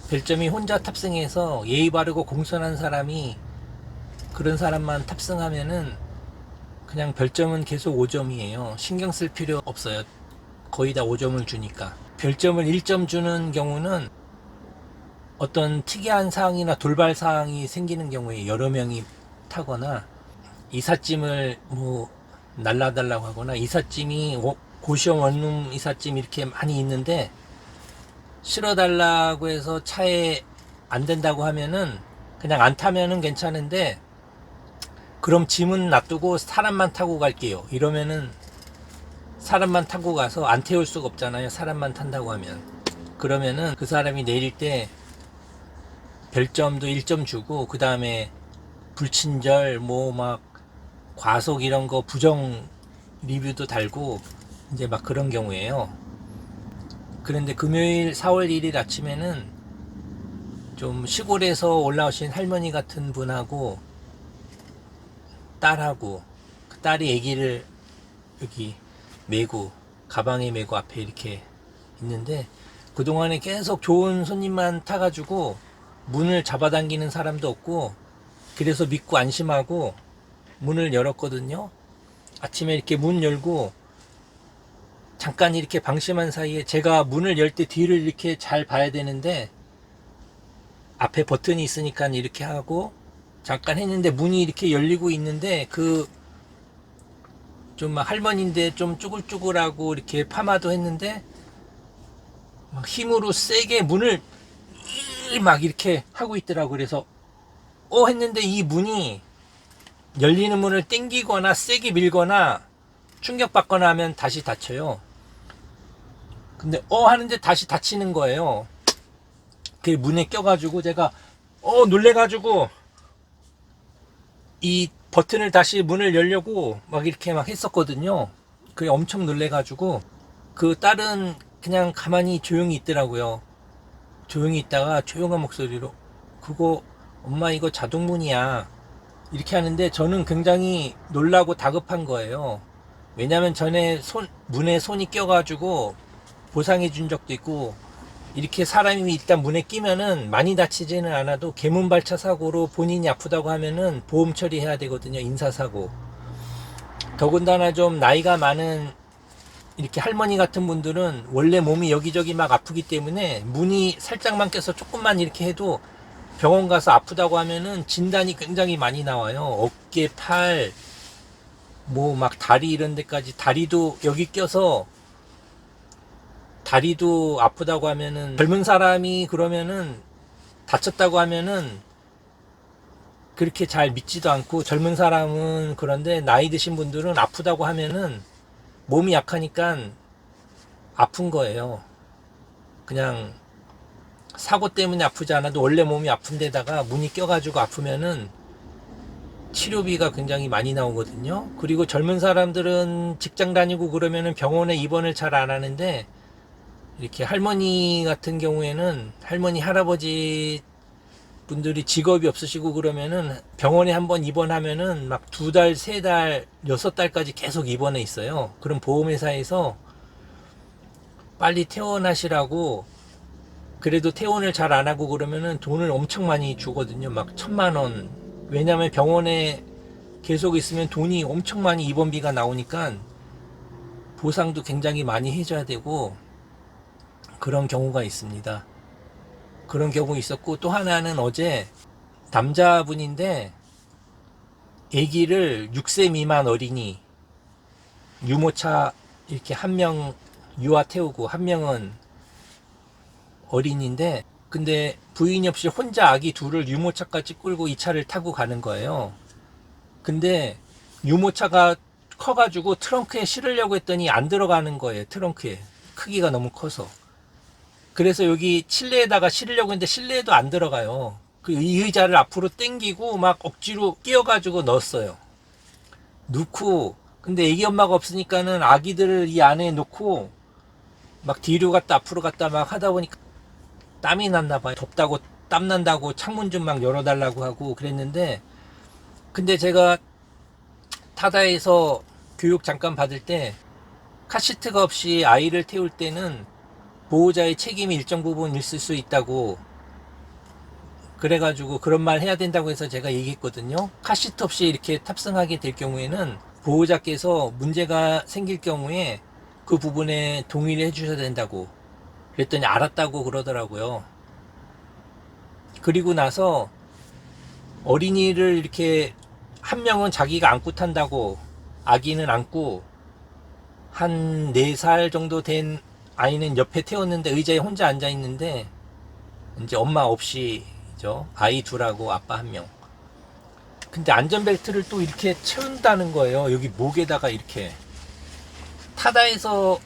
별점이 혼자 탑승해서 예의 바르고 공손한 사람이 그런 사람만 탑승하면은 그냥 별점은 계속 5점이에요. 신경 쓸 필요 없어요. 거의 다 5점을 주니까. 별점을 1점 주는 경우는 어떤 특이한 사항이나 돌발 사항이 생기는 경우에 여러 명이 타거나 이삿짐을 뭐 날라달라고 하거나 이삿짐이 고시원 원룸 이삿짐 이렇게 많이 있는데 실어달라고 해서 차에 안 된다고 하면은 그냥 안 타면은 괜찮은데 그럼 짐은 놔두고 사람만 타고 갈게요 이러면은 사람만 타고 가서 안 태울 수가 없잖아요. 사람만 탄다고 하면. 그러면은 그 사람이 내릴 때 별점도 1점 주고 그 다음에 불친절 뭐 막 과속 이런 거 부정 리뷰도 달고 이제 막 그런 경우에요. 그런데 금요일 4월 1일 아침에는 좀 시골에서 올라오신 할머니 같은 분하고 딸하고 그 딸이 아기를 여기 메고 가방에 메고 앞에 이렇게 있는데 그동안에 계속 좋은 손님만 타가지고 문을 잡아당기는 사람도 없고 그래서 믿고 안심하고 문을 열었거든요. 아침에 이렇게 문 열고 잠깐 이렇게 방심한 사이에 제가 문을 열 때 뒤를 이렇게 잘 봐야 되는데 앞에 버튼이 있으니까 이렇게 하고 잠깐 했는데 문이 이렇게 열리고 있는데 그 좀 할머니인데 좀 쭈글쭈글하고 이렇게 파마도 했는데 막 힘으로 세게 문을 막 이렇게 하고 있더라고. 그래서 했는데 이 문이 열리는 문을 땡기거나 세게 밀거나 충격받거나 하면 다시 닫혀요. 근데 하는데 다시 닫히는 거예요. 그 문에 껴가지고 제가 놀래가지고 이 버튼을 다시 문을 열려고 막 이렇게 막 했었거든요. 그게 엄청 놀래가지고 그 딸은 그냥 가만히 조용히 있더라고요. 조용히 있다가 조용한 목소리로 그거 엄마 이거 자동문이야 이렇게 하는데 저는 굉장히 놀라고 다급한 거예요. 왜냐면 전에 문에 손이 껴가지고 보상해 준 적도 있고 이렇게 사람이 일단 문에 끼면은 많이 다치지는 않아도 개문발차 사고로 본인이 아프다고 하면은 보험 처리해야 되거든요. 인사사고. 더군다나 좀 나이가 많은 이렇게 할머니 같은 분들은 원래 몸이 여기저기 막 아프기 때문에 문이 살짝만 껴서 조금만 이렇게 해도 병원 가서 아프다고 하면은 진단이 굉장히 많이 나와요. 어깨, 팔, 뭐 막 다리 이런 데까지 다리도 여기 껴서 다리도 아프다고 하면은 젊은 사람이 그러면은 다쳤다고 하면은 그렇게 잘 믿지도 않고 젊은 사람은 그런데 나이 드신 분들은 아프다고 하면은 몸이 약하니까 아픈 거예요. 그냥 사고 때문에 아프지 않아도 원래 몸이 아픈 데다가 문이 껴가지고 아프면은 치료비가 굉장히 많이 나오거든요. 그리고 젊은 사람들은 직장 다니고 그러면은 병원에 입원을 잘 안 하는데 이렇게 할머니 같은 경우에는 할머니 할아버지 분들이 직업이 없으시고 그러면은 병원에 한번 입원하면은 막 2달, 3달, 6달까지 계속 입원해 있어요. 그럼 보험회사에서 빨리 퇴원하시라고 그래도 퇴원을 잘 안 하고 그러면은 돈을 엄청 많이 주거든요. 막 1,000,000원. 왜냐면 병원에 계속 있으면 돈이 엄청 많이 입원비가 나오니까 보상도 굉장히 많이 해줘야 되고 그런 경우가 있습니다. 그런 경우 있었고 또 하나는 어제 남자분인데 아기를 6세 미만 어린이 유모차 이렇게 한 명 유아 태우고 한 명은 어린인데 근데 부인이 없이 혼자 아기 둘을 유모차까지 끌고 이 차를 타고 가는 거예요. 근데 유모차가 커가지고 트렁크에 실으려고 했더니 안 들어가는 거예요. 트렁크에 크기가 너무 커서. 그래서 여기 실내에다가 실으려고 했는데 실내에도 안 들어가요. 이 의자를 앞으로 당기고 막 억지로 끼워가지고 넣었어요. 넣고 근데 애기 엄마가 없으니까는 아기들을 이 안에 놓고 막 뒤로 갔다 앞으로 갔다 막 하다 보니까 땀이 났나 봐요. 덥다고 땀 난다고 창문 좀 막 열어달라고 하고 그랬는데 근데 제가 타다에서 교육 잠깐 받을 때 카시트가 없이 아이를 태울 때는 보호자의 책임이 일정 부분 있을 수 있다고 그래가지고 그런 말 해야 된다고 해서 제가 얘기했거든요. 카시트 없이 이렇게 탑승하게 될 경우에는 보호자께서 문제가 생길 경우에 그 부분에 동의를 해주셔야 된다고 그랬더니 알았다고 그러더라고요. 그리고 나서 어린이를 이렇게 한 명은 자기가 안고 탄다고, 아기는 안고 한 4살 정도 된 아이는 옆에 태웠는데 의자에 혼자 앉아 있는데 이제 엄마 없이죠. 아이 둘하고 아빠 한 명. 근데 안전벨트를 또 이렇게 채운다는 거예요. 여기 목에다가 이렇게. 타다에서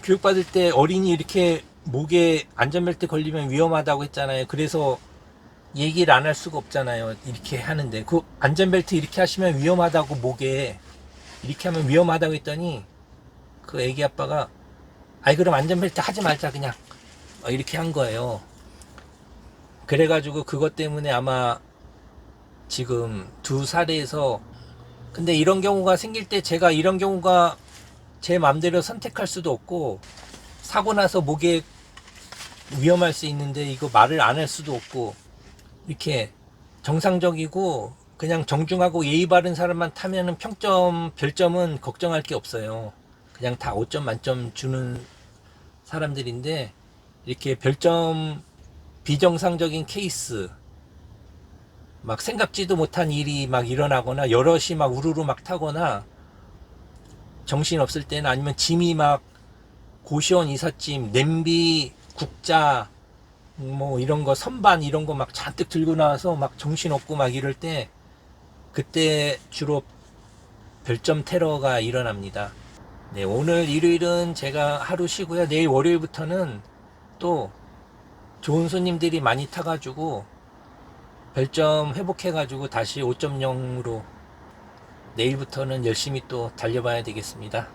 교육받을 때 어린이 이렇게 목에 안전벨트 걸리면 위험하다고 했잖아요. 그래서 얘기를 안 할 수가 없잖아요. 이렇게 하는데 그 안전벨트 이렇게 하시면 위험하다고, 목에 이렇게 하면 위험하다고 했더니 그 애기 아빠가 아이 그럼 안전벨트 하지 말자 그냥 이렇게 한 거예요. 그래가지고 그것 때문에 아마 지금 2살에서, 근데 이런 경우가 생길 때 제가 이런 경우가 제 마음대로 선택할 수도 없고, 사고 나서 목에 위험할 수 있는데 이거 말을 안 할 수도 없고, 이렇게 정상적이고 그냥 정중하고 예의 바른 사람만 타면은 별점은 걱정할 게 없어요. 그냥 다 5점 만점 주는 사람들인데, 이렇게 별점 비정상적인 케이스, 막 생각지도 못한 일이 막 일어나거나 여럿이 막 우르르 막 타거나 정신 없을 때는, 아니면 짐이 막 고시원 이삿짐, 냄비, 국자 뭐 이런 거, 선반 이런 거 막 잔뜩 들고 나와서 막 정신 없고 막 이럴 때, 그때 주로 별점 테러가 일어납니다. 네, 오늘 일요일은 제가 하루 쉬고요. 내일 월요일부터는 또 좋은 손님들이 많이 타가지고 별점 회복해가지고 다시 5.0으로 내일부터는 열심히 또 달려봐야 되겠습니다.